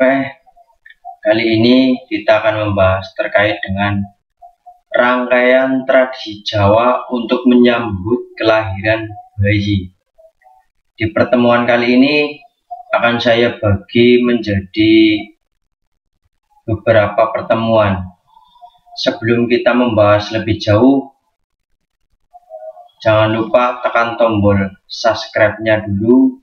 Oke, kali ini kita akan membahas terkait dengan rangkaian tradisi Jawa untuk menyambut kelahiran bayi. Di pertemuan kali ini akan saya bagi menjadi beberapa pertemuan. Sebelum kita membahas lebih jauh, jangan lupa tekan tombol subscribe-nya dulu,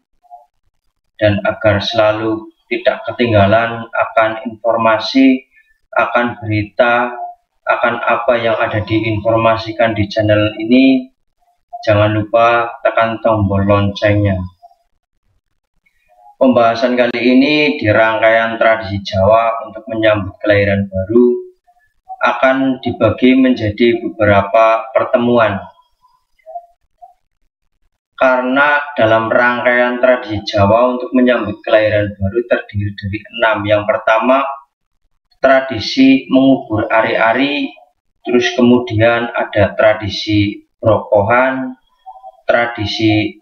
dan agar selalu tidak ketinggalan akan informasi, akan berita, akan apa yang ada diinformasikan di channel ini, jangan lupa tekan tombol loncengnya. Pembahasan kali ini di rangkaian tradisi Jawa untuk menyambut kelahiran baru akan dibagi menjadi beberapa pertemuan. Karena dalam rangkaian tradisi Jawa untuk menyambut kelahiran baru terdiri dari 6. Yang pertama, tradisi mengubur ari-ari, terus kemudian ada tradisi rokohan, tradisi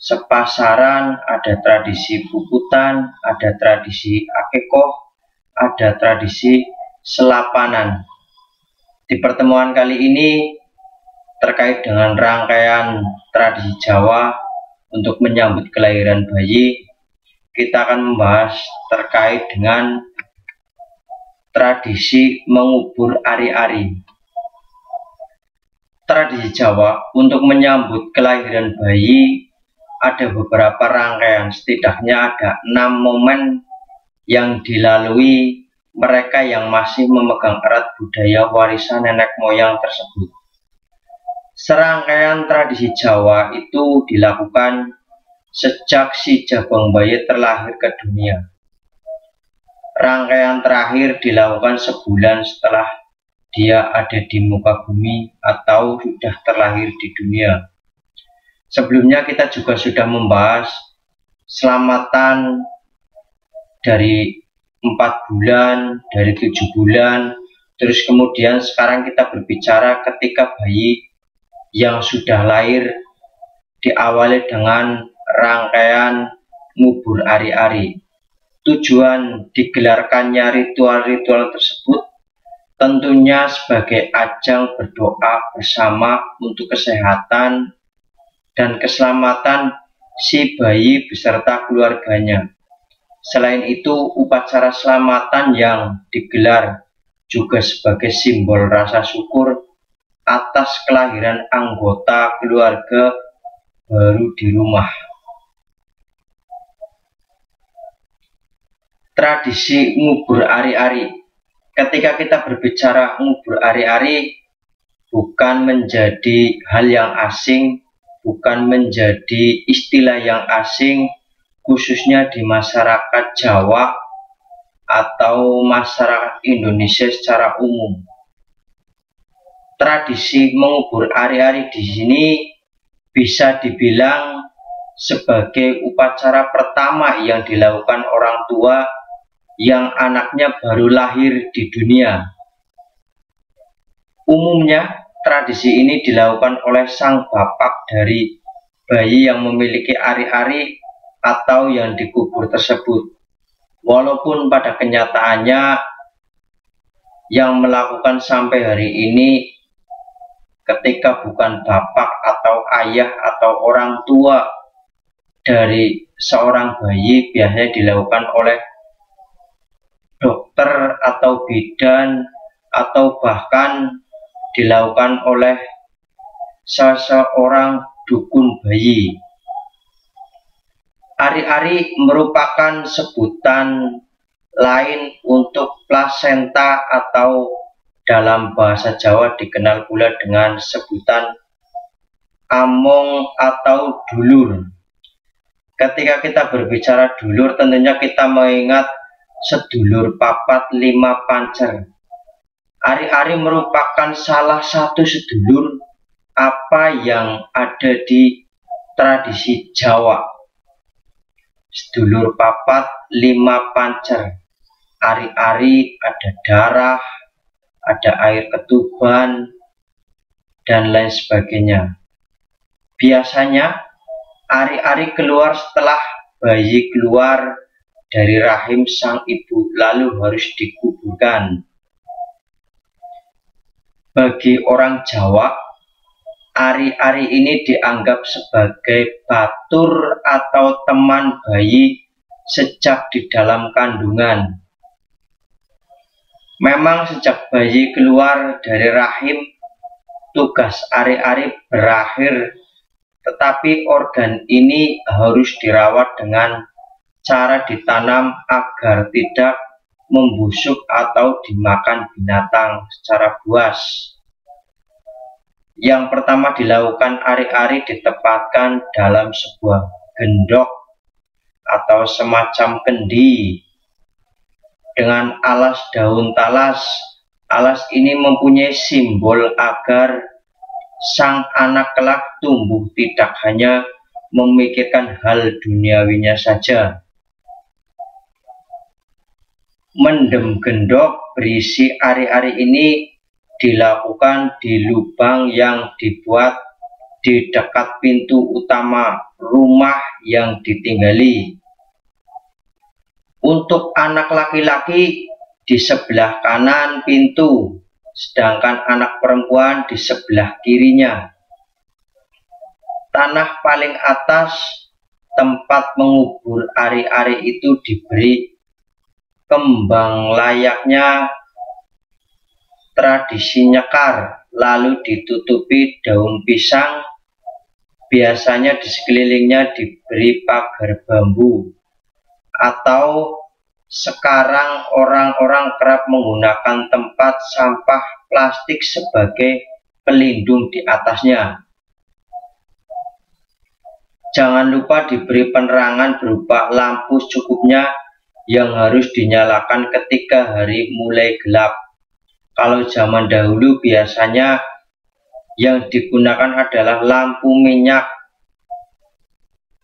sepasaran, ada tradisi puputan, ada tradisi akekoh, ada tradisi selapanan. Di pertemuan kali ini terkait dengan rangkaian tradisi Jawa untuk menyambut kelahiran bayi, kita akan membahas terkait dengan tradisi mengubur ari-ari. Tradisi Jawa untuk menyambut kelahiran bayi ada beberapa rangkaian, setidaknya ada 6 momen yang dilalui mereka yang masih memegang erat budaya warisan nenek moyang tersebut. Serangkaian tradisi Jawa itu dilakukan sejak si jabang bayi terlahir ke dunia. Rangkaian terakhir dilakukan sebulan setelah dia ada di muka bumi atau sudah terlahir di dunia. Sebelumnya kita juga sudah membahas selamatan dari 4 bulan, dari 7 bulan, terus kemudian sekarang kita berbicara ketika bayi yang sudah lahir diawali dengan rangkaian ngubur ari-ari. Tujuan digelarkannya ritual-ritual tersebut tentunya sebagai ajang berdoa bersama untuk kesehatan dan keselamatan si bayi beserta keluarganya. Selain itu, upacara selamatan yang digelar juga sebagai simbol rasa syukur atas kelahiran anggota keluarga baru di rumah. Tradisi ngubur ari-ari. Ketika kita berbicara ngubur ari-ari, bukan menjadi hal yang asing, bukan menjadi istilah yang asing, khususnya di masyarakat Jawa atau masyarakat Indonesia secara umum. Tradisi mengubur ari-ari di sini bisa dibilang sebagai upacara pertama yang dilakukan orang tua yang anaknya baru lahir di dunia. Umumnya tradisi ini dilakukan oleh sang bapak dari bayi yang memiliki ari-ari atau yang dikubur tersebut. Walaupun pada kenyataannya yang melakukan sampai hari ini ketika bukan bapak atau ayah atau orang tua dari seorang bayi, biasanya dilakukan oleh dokter atau bidan atau bahkan dilakukan oleh seseorang dukun bayi. Ari-ari merupakan sebutan lain untuk plasenta atau dalam bahasa Jawa dikenal pula dengan sebutan among atau dulur. Ketika kita berbicara dulur, tentunya kita mengingat sedulur papat 5 pancer. Ari-ari merupakan salah satu sedulur apa yang ada di tradisi Jawa. Sedulur papat 5 pancer. Ari-ari ada darah, ada air ketuban, dan lain sebagainya. Biasanya ari-ari keluar setelah bayi keluar dari rahim sang ibu lalu harus dikuburkan. Bagi orang Jawa, ari-ari ini dianggap sebagai batur atau teman bayi sejak di dalam kandungan. Memang sejak bayi keluar dari rahim, tugas ari-ari berakhir, tetapi organ ini harus dirawat dengan cara ditanam agar tidak membusuk atau dimakan binatang secara buas. Yang pertama dilakukan, ari-ari ditempatkan dalam sebuah gendok atau semacam kendi dengan alas daun talas. Alas ini mempunyai simbol agar sang anak kelak tumbuh tidak hanya memikirkan hal duniawinya saja. Mendem gendok berisi ari-ari ini dilakukan di lubang yang dibuat di dekat pintu utama rumah yang ditinggali. Untuk anak laki-laki di sebelah kanan pintu, sedangkan anak perempuan di sebelah kirinya. Tanah paling atas tempat mengubur ari-ari itu diberi kembang layaknya tradisi nyekar, lalu ditutupi daun pisang. Biasanya di sekelilingnya diberi pagar bambu, atau sekarang orang-orang kerap menggunakan tempat sampah plastik sebagai pelindung di atasnya. Jangan lupa diberi penerangan berupa lampu secukupnya yang harus dinyalakan ketika hari mulai gelap. Kalau zaman dahulu biasanya yang digunakan adalah lampu minyak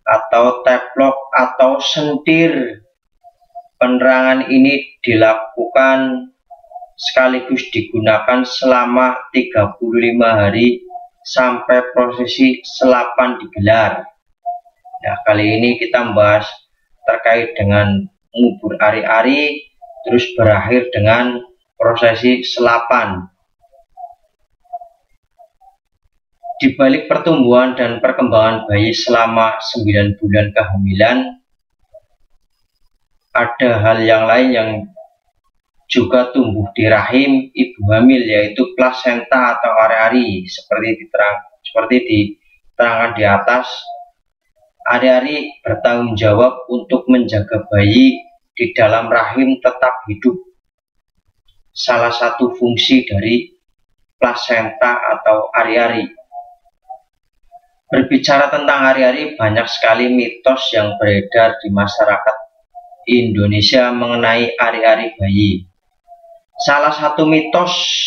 atau teplok atau sentir. Penerangan ini dilakukan sekaligus digunakan selama 35 hari sampai prosesi selapan digelar. Nah, kali ini kita membahas terkait dengan mengubur ari-ari, terus berakhir dengan prosesi selapan. Di balik pertumbuhan dan perkembangan bayi selama 9 bulan kehamilan, ada hal yang lain yang juga tumbuh di rahim ibu hamil, yaitu plasenta atau ari-ari. Seperti diterangkan di atas, ari-ari bertanggung jawab untuk menjaga bayi di dalam rahim tetap hidup. Salah satu fungsi dari plasenta atau ari-ari. Berbicara tentang ari-ari, banyak sekali mitos yang beredar di masyarakat Indonesia mengenai ari-ari bayi. Salah satu mitos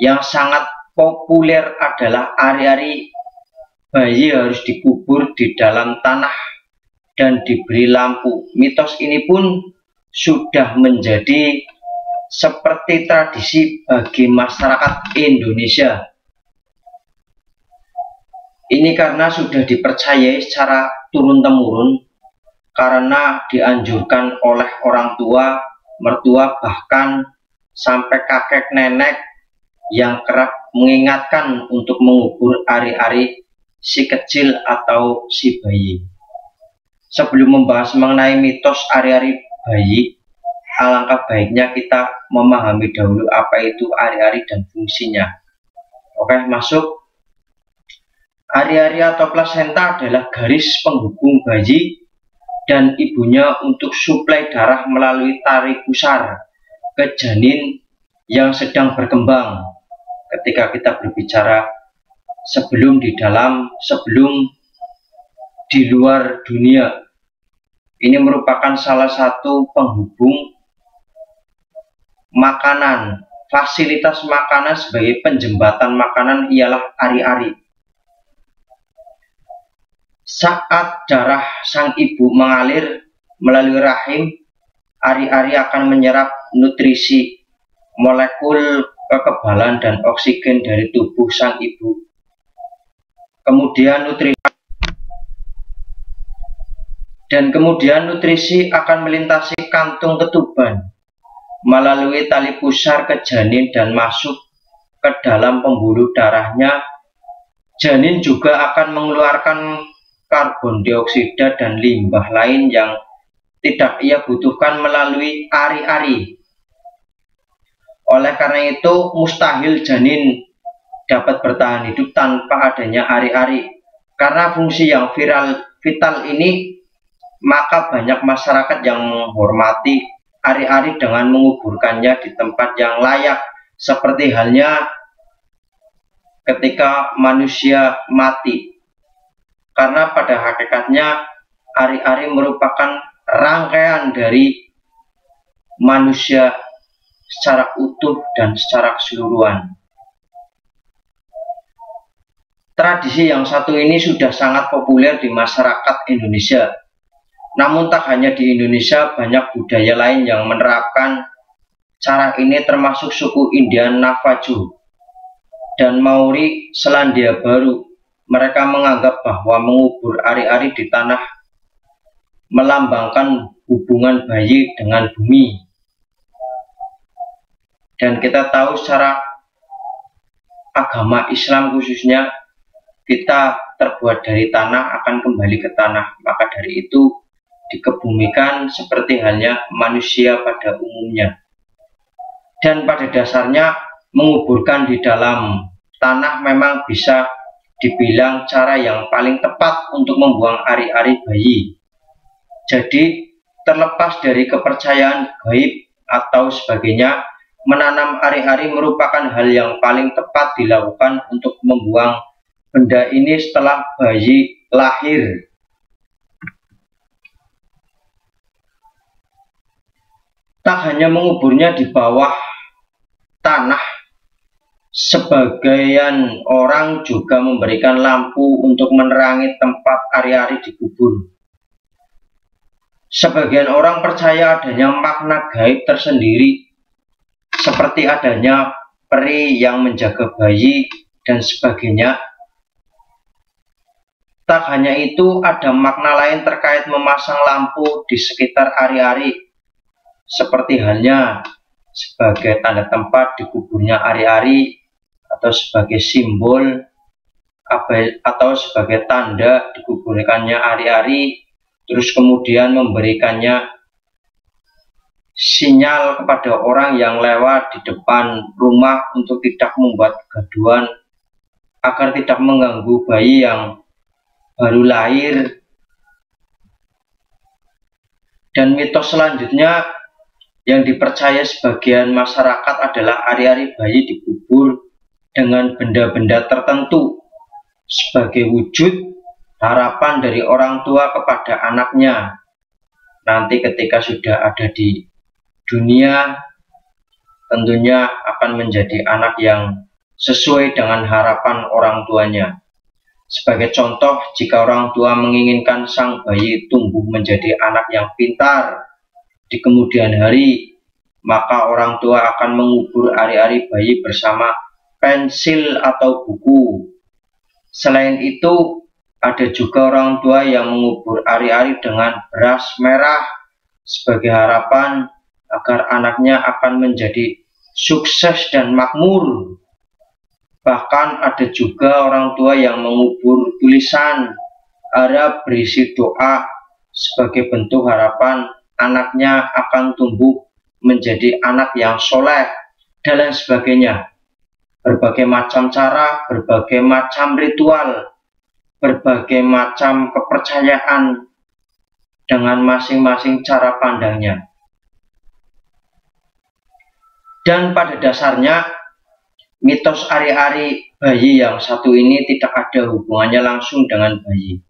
yang sangat populer adalah ari-ari bayi harus dikubur di dalam tanah dan diberi lampu. Mitos ini pun sudah menjadi seperti tradisi bagi masyarakat Indonesia. Ini karena sudah dipercayai secara turun-temurun, karena dianjurkan oleh orang tua, mertua, bahkan sampai kakek nenek yang kerap mengingatkan untuk mengubur ari-ari si kecil atau si bayi. Sebelum membahas mengenai mitos ari-ari bayi, alangkah baiknya kita memahami dahulu apa itu ari-ari dan fungsinya. Oke, masuk. Ari-ari atau plasenta adalah garis penghubung bayi dan ibunya untuk suplai darah melalui tari pusar ke janin yang sedang berkembang. Ketika kita berbicara sebelum di dalam, sebelum di luar dunia, ini merupakan salah satu penghubung makanan. Fasilitas makanan sebagai penjembatan makanan ialah ari-ari. Saat darah sang ibu mengalir melalui rahim, ari-ari akan menyerap nutrisi, molekul kekebalan dan oksigen dari tubuh sang ibu. Kemudian nutrisi Dan kemudian nutrisi akan melintasi kantung ketuban melalui tali pusar ke janin dan masuk ke dalam pembuluh darahnya. Janin juga akan mengeluarkan karbon dioksida dan limbah lain yang tidak ia butuhkan melalui ari-ari. Oleh karena itu, mustahil janin dapat bertahan hidup tanpa adanya ari-ari. Karena fungsi yang vital ini, maka banyak masyarakat yang menghormati ari-ari dengan menguburkannya di tempat yang layak, seperti halnya ketika manusia mati. Karena pada hakikatnya ari-ari merupakan rangkaian dari manusia secara utuh dan secara keseluruhan. Tradisi yang satu ini sudah sangat populer di masyarakat Indonesia. Namun tak hanya di Indonesia, banyak budaya lain yang menerapkan cara ini, termasuk suku Indian Navajo dan Maori Selandia Baru. Mereka menganggap bahwa mengubur ari-ari di tanah melambangkan hubungan bayi dengan bumi. Dan kita tahu secara agama Islam khususnya, kita terbuat dari tanah akan kembali ke tanah. Maka dari itu dikebumikan seperti halnya manusia pada umumnya. Dan pada dasarnya menguburkan di dalam tanah memang bisa dibilang cara yang paling tepat untuk membuang ari-ari bayi. Jadi terlepas dari kepercayaan gaib atau sebagainya, menanam ari-ari merupakan hal yang paling tepat dilakukan untuk membuang benda ini setelah bayi lahir. Tak hanya menguburnya di bawah tanah, sebagian orang juga memberikan lampu untuk menerangi tempat ari-ari dikubur. Sebagian orang percaya adanya makna gaib tersendiri, seperti adanya peri yang menjaga bayi dan sebagainya. Tak hanya itu, ada makna lain terkait memasang lampu di sekitar ari-ari, seperti halnya sebagai tanda tempat dikuburnya ari-ari, atau sebagai simbol atau sebagai tanda dikuburkannya ari-ari, terus kemudian memberikannya sinyal kepada orang yang lewat di depan rumah untuk tidak membuat kegaduhan, agar tidak mengganggu bayi yang baru lahir. Dan mitos selanjutnya yang dipercaya sebagian masyarakat adalah ari-ari bayi dikubur dengan benda-benda tertentu sebagai wujud harapan dari orang tua kepada anaknya. Nanti ketika sudah ada di dunia, tentunya akan menjadi anak yang sesuai dengan harapan orang tuanya. Sebagai contoh, jika orang tua menginginkan sang bayi tumbuh menjadi anak yang pintar di kemudian hari, maka orang tua akan mengubur ari-ari bayi bersama pensil atau buku. Selain itu, ada juga orang tua yang mengubur ari-ari dengan beras merah sebagai harapan agar anaknya akan menjadi sukses dan makmur. Bahkan ada juga orang tua yang mengubur tulisan Arab berisi doa sebagai bentuk harapan anaknya akan tumbuh menjadi anak yang soleh dan lain sebagainya. Berbagai macam cara, berbagai macam ritual, berbagai macam kepercayaan dengan masing-masing cara pandangnya. Dan pada dasarnya mitos ari-ari bayi yang satu ini tidak ada hubungannya langsung dengan bayi.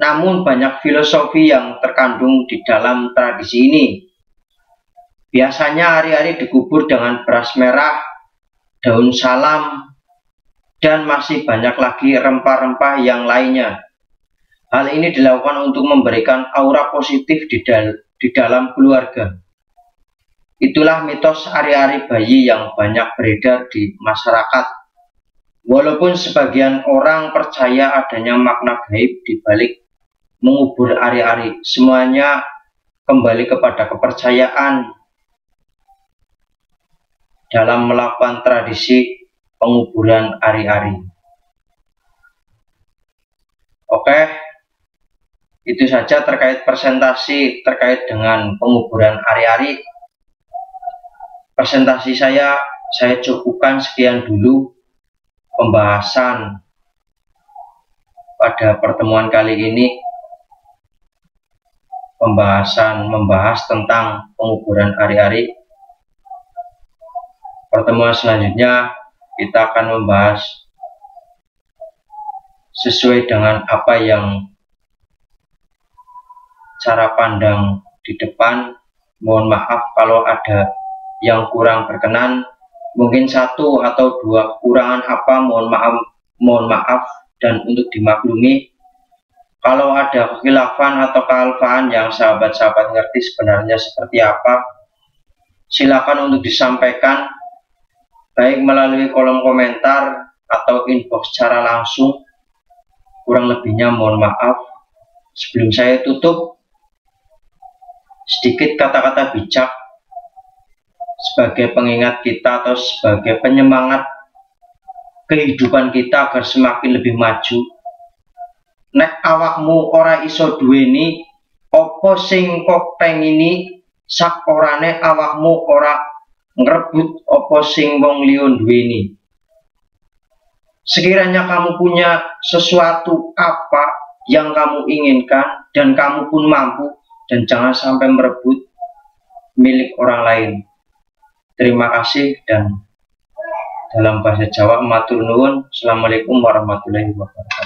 Namun banyak filosofi yang terkandung di dalam tradisi ini. Biasanya ari-ari dikubur dengan beras merah, daun salam, dan masih banyak lagi rempah-rempah yang lainnya. Hal ini dilakukan untuk memberikan aura positif di dalam keluarga. Itulah mitos ari-ari bayi yang banyak beredar di masyarakat. Walaupun sebagian orang percaya adanya makna gaib di balik mengubur ari-ari. Semuanya kembali kepada kepercayaan dalam melakukan tradisi penguburan ari-ari. Oke, itu saja terkait presentasi terkait dengan penguburan ari-ari. Presentasi saya cukupkan sekian dulu pembahasan pada pertemuan kali ini. Membahas tentang penguburan ari-ari. Pertemuan selanjutnya kita akan membahas sesuai dengan apa yang cara pandang di depan. Mohon maaf kalau ada yang kurang berkenan, mungkin satu atau dua kekurangan apa, mohon maaf dan untuk dimaklumi. Kalau ada kekhilafan atau kealfaan yang sahabat-sahabat ngerti sebenarnya seperti apa, silakan untuk disampaikan baik melalui kolom komentar atau inbox secara langsung. Kurang lebihnya mohon maaf. Sebelum saya tutup, sedikit kata-kata bijak sebagai pengingat kita atau sebagai penyemangat kehidupan kita agar semakin lebih maju. Nek awakmu ora iso duweni apa sing kok pengini, sak orane awakmu ora ngrebut apa sing wong liya duweni. Sekiranya kamu punya sesuatu apa yang kamu inginkan dan kamu pun mampu, dan jangan sampai merebut milik orang lain. Terima kasih, dan dalam bahasa Jawa matur nuwun. Assalamualaikum warahmatullahi wabarakatuh.